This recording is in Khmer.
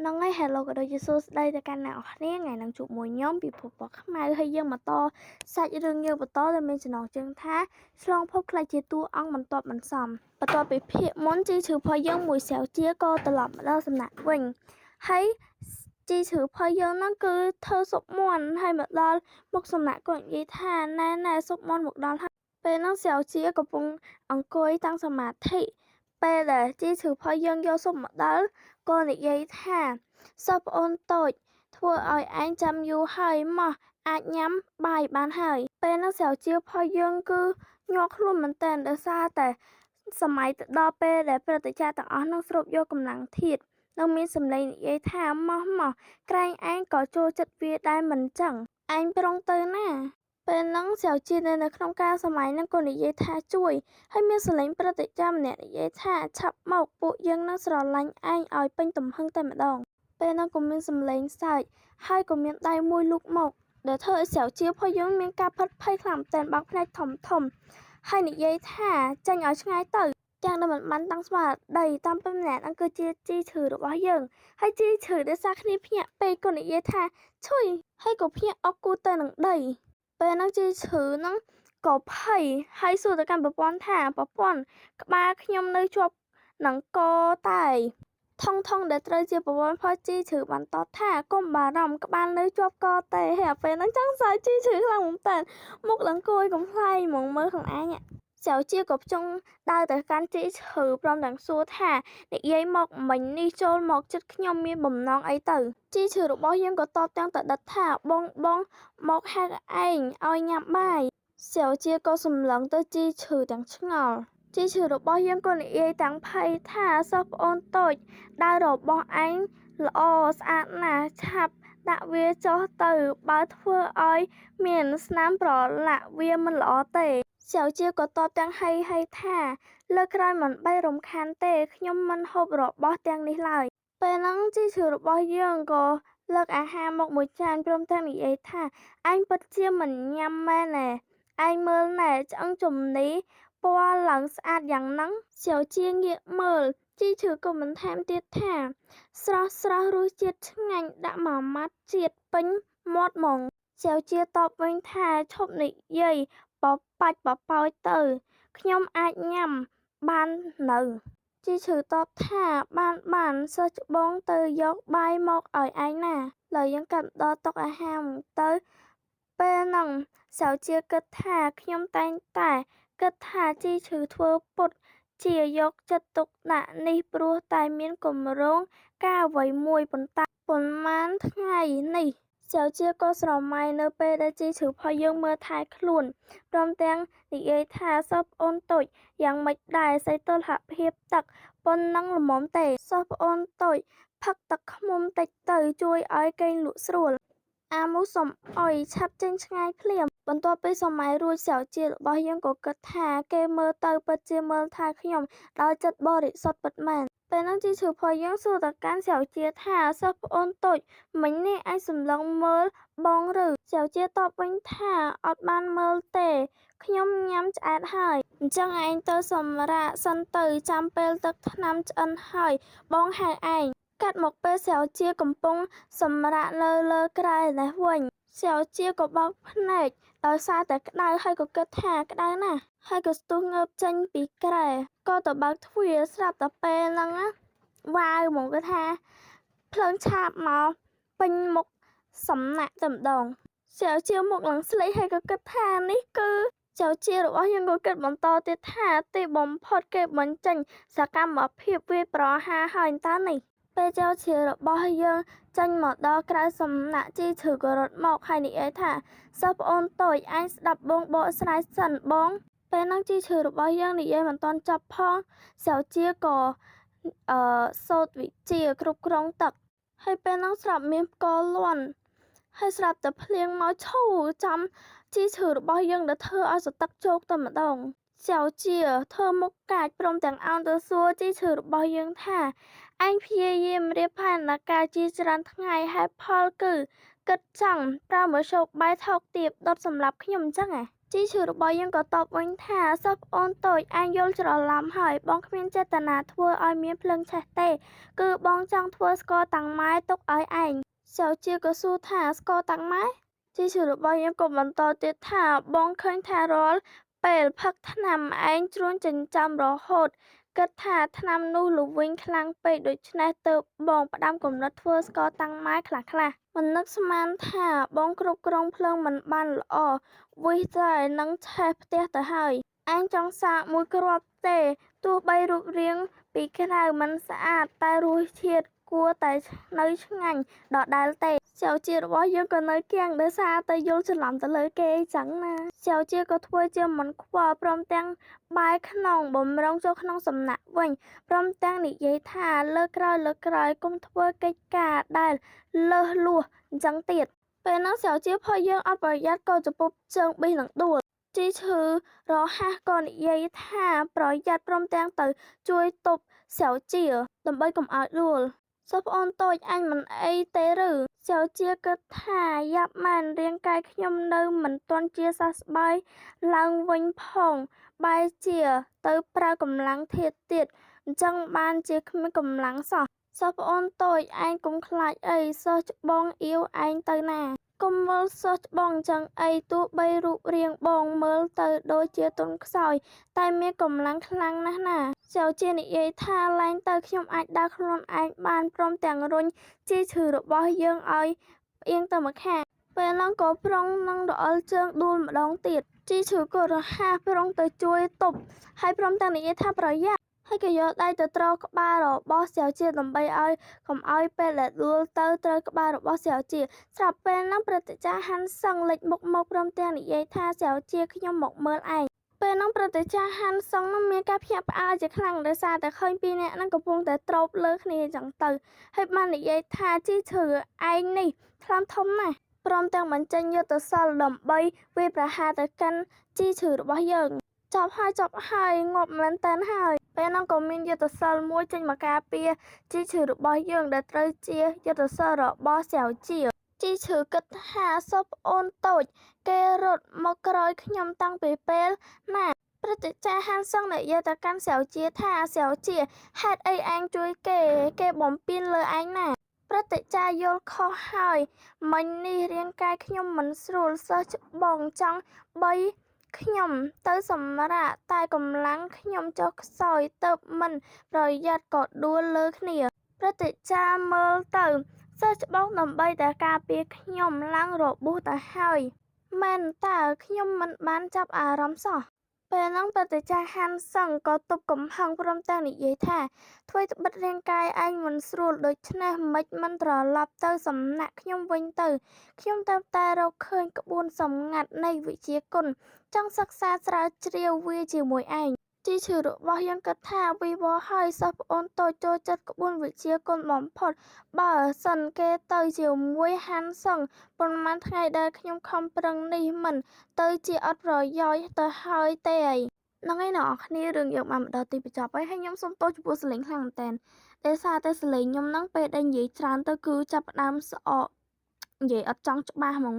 ហ្នឹងហើយ Hello ក៏ដូចជាសួស្តីទៅកាន់អ្នកនរគ្នាថ្ងៃនឹងជួបមួយខ្ញុំពិភពបកខ្មៅហើយយើងមកតសាច់រឿងយើងបន្តដែលមានចំណងជើងថាឆ្លងភពខ្លាចជាតួអង្គបន្ទាប់បន្សំបន្ទាប់ពីភាគមុនជីឈឺផុសយើងមួយសាវជាក៏ត្រឡប់មកដល់សំណាក់វិញហើយជីឈឺផុសយើងហ្នឹងគឺធ្វើសុកមន់ហើយមកដល់មុខសំណាក់គាត់និយាយថាណែសុកមន់មកដល់ហើយពេលហ្នឹងសាវជាកំពុងអង្គុយតាំងសមាធិពេលដែលជីឈឺផុសយើងយកសុំមកដល់ក៏និយាយថាសិស្សប្អូនតូចធ្វើឲ្យឯងចាំយូរហើយមកអាចញ៉ាំបាយបានហើយពេលហ្នឹងស្រាវជ្រាវផុសយើងគឺញាក់ខ្លួនមែនតើដោយសារតែសម័យទៅដល់ពេលដែលព្រឹត្តិការណ៍ទាំងអស់ហ្នឹងស្រូបយកកម្លាំងធាតុនឹងមានសម្លេងនិយាយថាមកក្រែងឯងក៏ចូលចិត្តវាដែរមិនចឹងឯងប្រុងទៅណាពេលហ្នឹងស្រាវជ្រាវនៅក្នុងការសម័យហ្នឹងក៏និយាយថាជួយហើយមានសម្លេងព្រឹត្តិការណ៍ម្នាក់និយាយថាឆាប់មកពួកយើងនឹងស្រឡាញ់ឯងឲ្យពេញទំហឹងតែម្ដងពេលហ្នឹងក៏មានសម្លេងសើចហើយក៏មានដៃមួយលូកមកដែលធ្វើឲ្យស្រាវជ្រាវផុសយើងមានការផិតភ័យខ្លាំងមែនទែនបើកភ្នែកធំហើយនិយាយថាចាញ់ឲ្យឆ្ងាយទៅយ៉ាងដែលមិនបានតាំងស្មារតីតាមពិតម្នាក់ហ្នឹងគឺជាជីឈឺរបស់យើងហើយជីឈឺដោយសារគ្នាភ្ញាក់ពេកក៏និយាយថាឈុយហើយក៏ភ្ញាក់អុកគូទៅនឹងដីពេលហ្នឹងជីឈឺហ្នឹងក៏ភ័យហើយសួរទៅកាន់ប្រព័ន្ធថាប្រព័ន្ធក្បាលខ្ញុំនៅជាប់នឹងកតែថងដែលត្រូវជាប្រព័ន្ធផជីឈឺបានតបថាកុំបារម្ភក្បាលនៅជាប់កតែហើយពេលហ្នឹងចង់សើចជីឈឺខ្លាំងមែនតើមុខឡើងគួយកំ pl ៃហ្មងមើលខាងអញស្រាវជាក៏ចង់ដើរទៅកាន់ជីឈឺព្រមទាំងសួរថានិយាយមកមិញនេះចូលមកចិត្តខ្ញុំមានបំណងអីទៅជីឈឺរបស់យើងក៏តបទាំងតដិតថាបងមកហៅឯងឲ្យញ៉ាំបាយស្រាវជាក៏សម្លឹងទៅជីឈឺទាំងឆ្ងល់ជីឈឺរបស់យើងក៏និយាយទាំងភ័យថាសិស្សប្អូនតូចដើររបស់ឯងល្អស្អាតណាស់ឆាប់ដាក់វាចុះទៅបើធ្វើឲ្យមានស្នាមប្រឡាក់វាមិនល្អទេស្រាវជាក៏តបទាំងហីថាលើក្រោយមិនបីរំខានទេខ្ញុំមិនហូបរបស់ទាំងនេះឡើយពេលហ្នឹងជីឈឺរបស់យើងក៏លើកអាហារមកមួយចានព្រមទាំងនិយាយថាឯងពិតជាមិនញ៉ាំមែនណែឯងមើលណែឆ្អឹងជំនីពណ៌ឡើងស្អាតយ៉ាងហ្នឹងស្រាវជាងាកមើលជីឈឺក៏មិនថែមទៀតថាស្រស់រសជាតិឆ្ងាញ់ដាក់មួយម៉ាត់ជាតិពេញមាត់ហ្មងស្រាវជាតបវិញថាឈប់និយាយបបាច់បបោចទៅខ្ញុំអាចញ៉ាំបាននៅជីឈឺតបថាបានសិស្សច្បងទៅយកបាយមកឲ្យឯងណាឡើយយើងកាត់ដល់តុអាហារទៅពេលហ្នឹងស្រាវជាគិតថាខ្ញុំតែងតែគិតថាជីឈឺធ្វើពុតជាយកចិត្តទុកដាក់នេះព្រោះតែមានគម្រោងការអ្វីមួយប៉ុន្តែប៉ុន្មានថ្ងៃនេះស្រាវជាក៏ស្រមៃនៅពេលដែលជីឈឺផុសយើងមើលថែខ្លួនព្រមទាំងនិយាយថាសិស្សប្អូនតូចយ៉ាងម៉េចដែរសីតុណ្ហភាពទឹកប៉ុណ្ណឹងល្មមទេសិស្សប្អូនតូចផឹកទឹកឃ្មុំតិចទៅជួយឲ្យគេងលក់ស្រួលអាមូសុំអុយឆាប់ចេញឆ្ងាយភ្លាមបន្ទាប់ពីសម័យរួចស្រាវជ្រាវរបស់យើងក៏គិតថាគេមើលទៅពិតជាមើលថាខ្ញុំដោយចិត្តបរិសុទ្ធពិតមែនពេលហ្នឹងជីឈឺផុសយើងសួរទៅកាន់ស្រាវជ្រាវថាសិស្សប្អូនតូចមិញនេះឯងសម្លឹងមើលបងឬស្រាវជ្រាវតបវិញថាអត់បានមើលទេខ្ញុំញ៉ាំឆ្អែតហើយអញ្ចឹងឯងទៅសម្រាកសិនទៅចាំពេលទឹកថ្នាំឆ្អិនហើយបងហៅឯងកាត់មកពេលស្រាវជ្រាវកំពុងសម្រាកនៅលើក្រែនេះវិញស្រាវជ្រាវក៏បោកភ្នែកដោយសារតែក្តៅហើយក៏គិតថាក្តៅណាស់ហើយក៏ស្ទុះងើបចេញពីក្រែក៏ទៅបើកទ្វារស្រាប់តែពេលហ្នឹងវ៉ាវហ្មងគាត់ថាភ្លើងឆាបមកពេញមុខសំណាក់តែម្ដងស្រាវជ្រាវមុខឡើងស្លេកហើយក៏គិតថានេះគឺស្រាវជ្រាវរបស់យើងក៏គិតបន្តទៀតថាទីបំផុតគេបញ្ចេញសកម្មភាពវាយប្រហារហើយតើនេះពេលស្រាវជ្រាវរបស់យើងចេញមកដល់ក្រៅសំណាក់ជីឈឺក៏រត់មកហើយនិយាយថាសិស្សប្អូនតូចឯងស្ដាប់បងបកស្រាយសិនបងពេលហ្នឹងជីឈឺរបស់យើងនិយាយមិនទាន់ចប់ផងស្រាវជ្រាវក៏សូត្រវិជ្ជាគ្រប់គ្រងទឹកហើយពេលហ្នឹងស្រាប់មានផ្គរលាន់ហើយស្រាប់តែភ្លៀងមកឈូចាំជីឈឺរបស់យើងដែលធ្វើឲ្យសទឹកជោកតែម្ដងស្រាវជ្រាវធ្វើមុខកាចព្រមទាំងអោនទៅសួរជីឈឺរបស់យើងថាឯងព្យាយាមរៀបផែនការជាច្រើនថ្ងៃហេតុផលគឺគិតចង់ប្រើមធ្យោបាយថោកទាបដុតសម្រាប់ខ្ញុំអញ្ចឹង ជីឈឺរបស់យើងក៏តបវិញថាសិស្សប្អូនតូចអញយល់ច្រឡំហើយបងគ្មានចេតនាធ្វើឲ្យមានភ្លើងឆេះទេគឺបងចង់ធ្វើស្ករតាំងម៉ែទុកឲ្យឯងសៅជាក៏សួរថាស្ករតាំងម៉ែជីឈឺរបស់យើងក៏បន្តទៀតថាបងឃើញថារាល់ពេលផឹកថ្នាំឯងជ្រួញចិញ្ចាំរហូតគិតថាថ្នាំនោះល្វីងខ្លាំងពេកដូច្នេះទើបបងផ្ដាំគំនិតធ្វើស្ករតាំងម៉ែខ្លះៗមិននឹកស្មានថាបងគ្រប់គ្រងភ្លើងមិនបានល្អវិសតែនឹងឆេះផ្ទះទៅហើយឯងចង់សាកមួយគ្រាប់ទេទោះបីរូបរាងពីក្រៅមិនស្អាតតែរសជាតិគួរតែនៅឆ្ងាញ់ដដែលទេសៅជារបស់យើងក៏នៅគៀងដោយសារតែយល់ច្រឡំទៅលើគេអញ្ចឹងណាសៅជាក៏ធ្វើជាមិនខ្វល់ព្រមទាំងបែរខ្នងបំរុងចូលក្នុងសំណាក់វិញព្រមទាំងនិយាយថាលើក្រោយគុំធ្វើកិច្ចការដែលលើសលួសអញ្ចឹងទៀតពេលនោះសៅជាផុសយើងអត់ប្រយ័ត្នក៏ចពុបជើងប៊ីនឹងដួលជីឈឺរហ័សក៏និយាយថាប្រយ័ត្នព្រមទាំងទៅជួយទប់សៅជាដើម្បីកុំឲ្យដួលសិស្សប្អូនតូចអញមិនអីទេឬសៅជាគិតថាយ៉ាប់មែនរាងកាយខ្ញុំនៅមិនទាន់ជាសះស្បើយឡើងវិញផងបែរជាទៅប្រើកម្លាំងធាតុទៀតអញ្ចឹងបានជាគ្មានកម្លាំងសោះសិស្សប្អូនតូចឯងកុំខ្លាចអីសិស្សច្បងអៀវឯងទៅណាកុំមើលសិស្សច្បងអញ្ចឹងអីទោះបីរូបរាងបងមើលទៅដូចជាទន់ខ្សោយតែមានកម្លាំងខ្លាំងណាស់ណាសៅជានិយាយថាឡើងទៅខ្ញុំអាចដើរខ្លួនឯងបានព្រមទាំងរុញជីឈឺរបស់យើងឲ្យផ្អៀងទៅម្ខាងពេលនោះក៏ប្រុងនឹងរអិលជើងដួលម្ដងទៀតជីឈឺក៏រហ័សប្រុងទៅជួយទប់ហើយព្រមទាំងនិយាយថាប្រយ័ត្នហើយក៏យកដៃទៅទ្រក្បាលរបស់សៅជាដើម្បីឲ្យកុំឲ្យពេលដែលដួលទៅត្រូវក្បាលរបស់សៅជាស្រាប់ពេលនោះព្រឹទ្ធាចារ្យហាន់សឹងលេចមុខមកព្រមទាំងនិយាយថាសៅជាខ្ញុំមកមើលឯងពេលនោះព្រឹទ្ធាចារ្យហាន់សឹងនោះមានការភ្ញាក់ផ្អើលជាខ្លាំងដោយសារតែឃើញពីរនាក់ហ្នឹងកំពុងតែត្រោបលើគ្នាអញ្ចឹងទៅហើយបាននិយាយថាជីឈឺឯងនេះថ្លើមធំណាស់ព្រមទាំងបញ្ចេញយុទ្ធសាស្ត្រដើម្បីវាយប្រហារទៅកាន់ជីឈឺរបស់យើងចប់ហើយងាប់មែនតើហើយពេលនោះក៏មានយុទ្ធសាស្ត្រមួយចេញមកការពារជីឈឺរបស់យើងដែលត្រូវជាយុទ្ធសាស្ត្ររបស់សៅជាជីឈឺគិតថាសិស្សប្អូនតូចគេរត់មកក្រោយខ្ញុំតាំងពីពេលណាព្រឹទ្ធាចារ្យហាន់សឹងនិយាយទៅកាន់សៅជាថាសៅជាហេតុអីឯងជួយគេបំពេញលើឯងណាព្រឹទ្ធាចារ្យយល់ខុសហើយមិញនេះរាងកាយខ្ញុំមិនស្រួលសិស្សច្បងចង់បីខ្ញុំទៅសម្រាកតែកម្លាំងខ្ញុំចុះខ្សោយទៅមិនប្រយ័ត្នក៏ដួលលើគ្នាព្រឹទ្ធាចារ្យមើលទៅសិស្សច្បងដើម្បីតែការពារខ្ញុំឡើងរបួសទៅហើយមែនតើខ្ញុំមិនបានចាប់អារម្មណ៍សោះពេលនោះព្រឹទ្ធាចារ្យហាន់សឹងក៏ទប់កំហឹងព្រមទាំងនិយាយថាធ្វើត្បិតរាងកាយឯងមិនស្រួលដូច្នេះមិនត្រឡប់ទៅសំណាក់ខ្ញុំវិញទៅខ្ញុំតែរកឃើញក្បួនសម្ងាត់នៃវិជាគុណចង់សិក្សាស្រាវជ្រាវវាជាមួយឯងជីឈឺរបស់យើងគិតថាវិវត្តហើយសិស្សប្អូនតូចចូលចិត្តក្បួនវិជាគុណបំផុតបើសិនគេទៅជាមួយហាន់សឹងប៉ុន្មានថ្ងៃដែលខ្ញុំខំប្រឹងនេះមិនទៅជាអត់ប្រយោជន៍ទៅហើយទេអីហ្នឹងឯងអ្នកនរគ្នារឿងយើងបានមកដល់ទីបញ្ចប់ហើយខ្ញុំសូមទោសចំពោះសលេងខ្លាំងមែនតើដោយសារតែសលេងខ្ញុំហ្នឹងពេលដែលនិយាយច្រើនទៅគឺចាប់ផ្ដើមស្អកនិយាយអត់ចង់ច្បាស់ហ្មង